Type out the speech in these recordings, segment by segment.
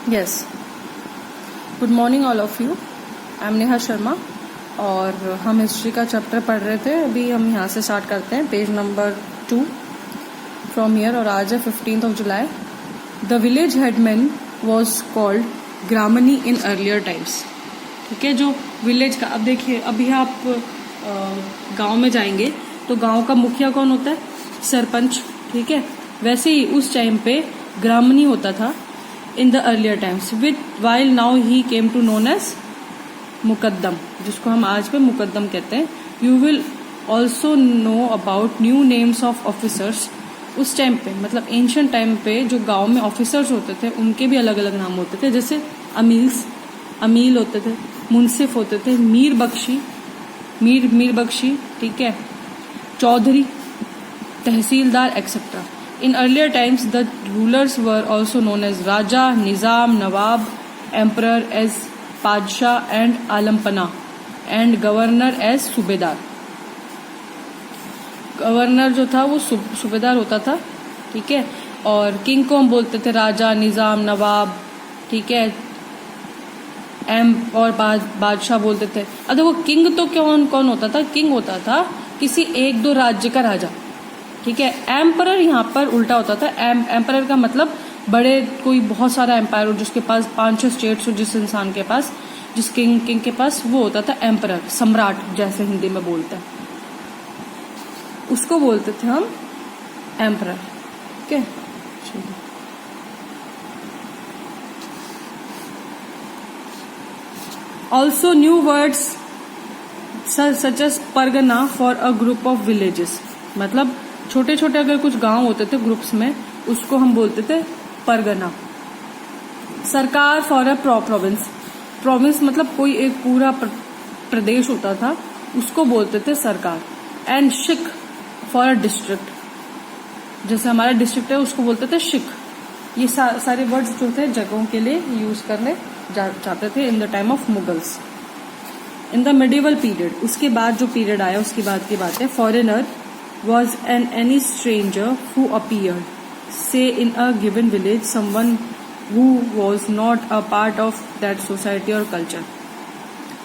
Yes, good morning all of you. I am Neha Sharma और हम history का चैप्टर पढ़ रहे थे। अभी हम यहाँ से स्टार्ट करते हैं, पेज नंबर 2 फ्रॉम हियर। और आज है 15th जुलाई। The village headman was called gramani in earlier times. ठीक है, जो विलेज का, अब देखिए अभी आप गांव में जाएंगे तो गांव का मुखिया कौन होता है? सरपंच। ठीक है, वैसे ही उस टाइम पे ग्रामनी होता था in the earlier times, with while now he came to known as muqaddam, जिसको हम आज पे मुकद्दम कहते हैं। You will also know about new names of officers. उस टाइम पे मतलब एंशियंट टाइम पे जो गांव में ऑफिसर्स होते थे उनके भी अलग अलग नाम होते थे, जैसे अमील होते थे, मुंसिफ होते थे, मीर बख्शी, ठीक है, चौधरी, तहसीलदार, etcetera. In earlier times, the rulers were also known as Raja, Nizam, Nawab, Emperor as Padshah and Alampana, and Governor as Subedar. Governor जो था वो सूबेदार होता था, ठीक है। और किंग को हम बोलते थे राजा, निजाम, नवाब, ठीक है, और बादशाह बोलते थे। अब देखो किंग तो कौन होता था? किंग होता था किसी एक दो राज्य का राजा, ठीक है। एम्परर यहाँ पर उल्टा होता था। एम्परर का मतलब बड़े, कोई बहुत सारा एम्पायर हो जिसके पास 5-6 स्टेट्स हो, जिस इंसान के पास, जिस किंग के पास, वो होता था एम्परर, सम्राट जैसे हिंदी में बोलते हैं, उसको बोलते थे हम एम्परर, ठीक है। Also new words such as pargana for a group of villages, मतलब छोटे छोटे अगर कुछ गांव होते थे ग्रुप्स में, उसको हम बोलते थे परगना। सरकार फॉर अ प्रोविंस मतलब कोई एक पूरा प्रदेश होता था, उसको बोलते थे सरकार। एंड शिक फॉर अ डिस्ट्रिक्ट, जैसे हमारा डिस्ट्रिक्ट है उसको बोलते थे शिक। ये सारे वर्ड्स जो थे जगहों के लिए यूज करने जाते थे in the time of Mughals. In the medieval period, उसके बाद जो पीरियड आया उसके बाद की बात है। Foreigner was any stranger who appeared, say in a given village, someone who was not a part of that society or culture.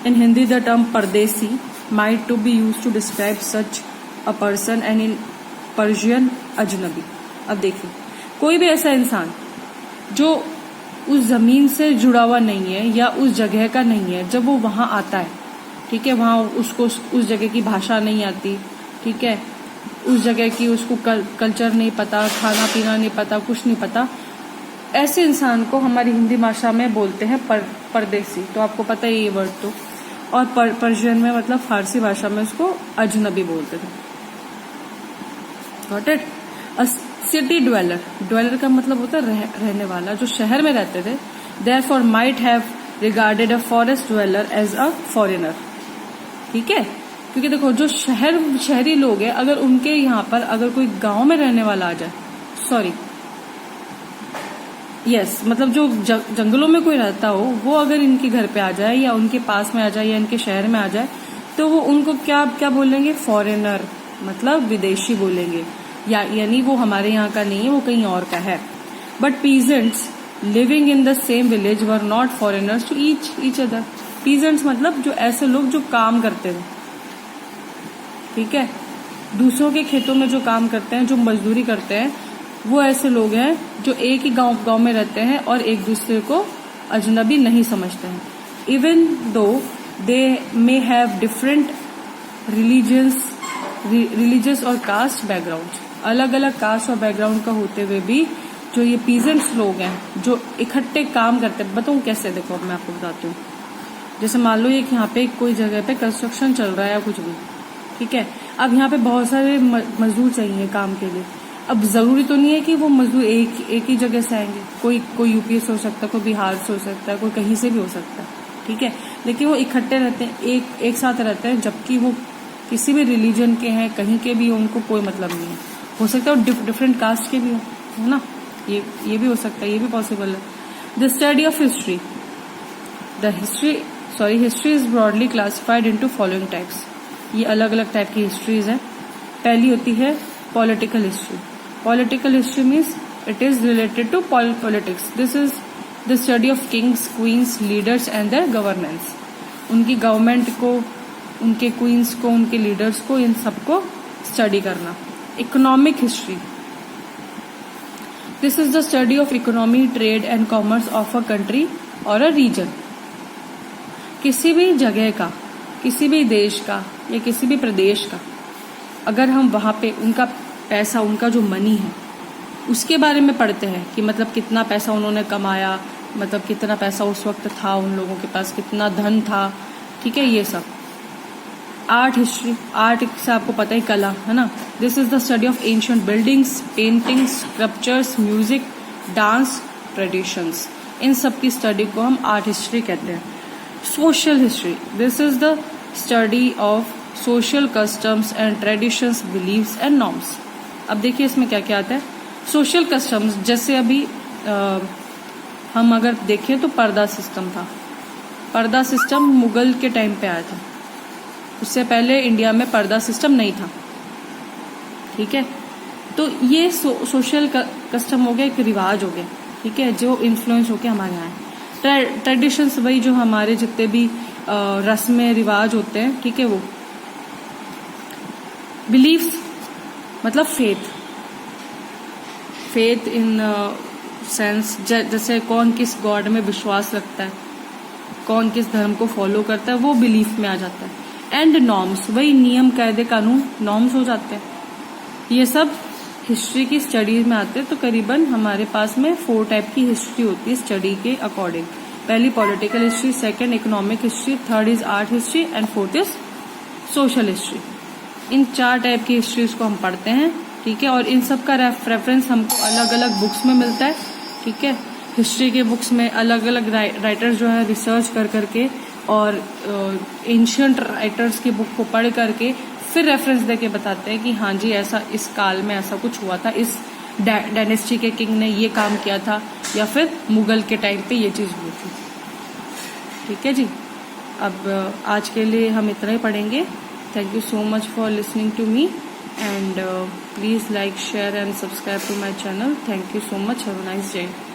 In Hindi, the term Pardesi might to be used to describe such a person, and in Persian, Ajnabi. अब देखिए, कोई भी ऐसा इंसान जो उस जमीन से जुड़ा हुआ नहीं है या उस जगह का नहीं है, जब वो वहां आता है, ठीक है, वहां उसको उस जगह की भाषा नहीं आती, ठीक है, उस जगह की उसको कल्चर नहीं पता, खाना पीना नहीं पता, कुछ नहीं पता, ऐसे इंसान को हमारी हिंदी भाषा में बोलते हैं परदेसी। तो आपको पता है ये वर्ड तो। और पर्शियन में मतलब फारसी भाषा में उसको अजनबी बोलते थे। Got it? A city dweller का मतलब होता है रहने वाला, जो शहर में रहते थे। Therefore might have regarded a forest dweller as a foreigner, ठीक है, क्योंकि देखो जो शहरी लोग हैं, अगर उनके यहाँ पर अगर कोई गांव में रहने वाला आ जाए, मतलब जो जंगलों में कोई रहता हो, वो अगर इनके घर पे आ जाए या उनके पास में आ जाए या इनके शहर में आ जाए, तो वो उनको क्या बोलेंगे? फॉरेनर, मतलब विदेशी बोलेंगे, यानी वो हमारे यहाँ का नहीं है, वो कहीं और का है। But peasants living in the same village were not foreigners to each other. Peasants मतलब जो ऐसे लोग जो काम करते थे, ठीक है, दूसरों के खेतों में जो काम करते हैं, जो मजदूरी करते हैं, वो ऐसे लोग हैं जो एक ही गांव में रहते हैं और एक दूसरे को अजनबी नहीं समझते हैं। Even though they may have different religious और कास्ट बैकग्राउंड, अलग अलग कास्ट और बैकग्राउंड का होते हुए भी जो ये पीजेंट्स लोग हैं जो इकट्ठे काम करते हैं। बताऊं कैसे? देखो अब मैं आपको बताती हूँ। जैसे मान लो एक यहाँ पे कोई जगह पे कंस्ट्रक्शन चल रहा है या कुछ भी, ठीक है, अब यहाँ पे बहुत सारे मजदूर चाहिए काम के लिए। अब जरूरी तो नहीं है कि वो मजदूर एक ही जगह से आएंगे, कोई यूपी से हो सकता है, कोई बिहार से हो सकता है, कोई कहीं से भी हो सकता है, ठीक है, लेकिन वो इकट्ठे रहते हैं, एक साथ रहते हैं, जबकि वो किसी भी रिलीजन के हैं, कहीं के भी, उनको कोई मतलब नहीं है। हो सकता है वो डिफरेंट कास्ट के भी हो ना, ये भी हो सकता है, ये भी पॉसिबल है। The study of history, history is broadly classified into following types. ये अलग अलग टाइप की हिस्ट्रीज है। पहली होती है political history. Political history means it is related to politics. This is the study of kings, queens, leaders and their governance. उनकी government को, उनके क्वींस को, उनके लीडर्स को, इन सबको स्टडी करना। Economic history, this is the study of economy, trade and commerce of a country और a reason. किसी भी जगह का, किसी भी देश का या किसी भी प्रदेश का अगर हम वहाँ पे उनका पैसा, उनका जो मनी है उसके बारे में पढ़ते हैं कि मतलब कितना पैसा उन्होंने कमाया, मतलब कितना पैसा उस वक्त था उन लोगों के पास, कितना धन था, ठीक है, ये सब। आर्ट हिस्ट्री, आर्ट से आपको पता ही कला है ना। This is the study of ancient buildings, paintings, sculptures, music, dance, traditions. इन सब की स्टडी को हम आर्ट हिस्ट्री कहते हैं। Social history, this is the study of social customs and traditions, beliefs and norms. अब देखिए इसमें क्या क्या आता है। सोशल कस्टम्स, जैसे अभी हम अगर देखें तो पर्दा सिस्टम था। पर्दा सिस्टम मुगल के टाइम पे आया था, उससे पहले इंडिया में पर्दा सिस्टम नहीं था, ठीक है। तो ये सोशल कस्टम हो गया, एक रिवाज हो गया, ठीक है, जो इन्फ्लुएंस होके हमारे यहाँ है। ट्रेडिशंस, वही जो हमारे जितने भी रस्में रिवाज होते हैं, ठीक है, वो। बिलीव्स मतलब फेथ इन सेंस, जैसे कौन किस गॉड में विश्वास रखता है, कौन किस धर्म को फॉलो करता है, वो बिलीफ में आ जाता है। एंड नॉर्म्स, वही नियम, कायदे, कानून, नॉर्म्स हो जाते हैं। ये सब हिस्ट्री की स्टडीज में आते हैं। तो करीबन हमारे पास में 4 टाइप की हिस्ट्री होती है स्टडी के अकॉर्डिंग। पहली political history, second economic history, third is art history and fourth is social history. In 4 type की हिस्ट्रीज को हम पढ़ते हैं, ठीक है। और इन सब का रेफरेंस हमको अलग अलग बुक्स में मिलता है, ठीक है। हिस्ट्री के बुक्स में अलग अलग राइटर्स जो है रिसर्च कर करके और एंशिएंट राइटर्स की बुक को पढ़ करके फिर रेफरेंस देके बताते हैं कि हाँ जी ऐसा इस काल में ऐसा कुछ हुआ था, इस डायनेस्टी के किंग ने ये काम किया था, या फिर मुगल के टाइम पे ये चीज़ हुई थी, ठीक है जी। अब आज के लिए हम इतना ही पढ़ेंगे। Thank you so much for listening to me and please like, share and subscribe to my channel. Thank you so much. Have a nice day.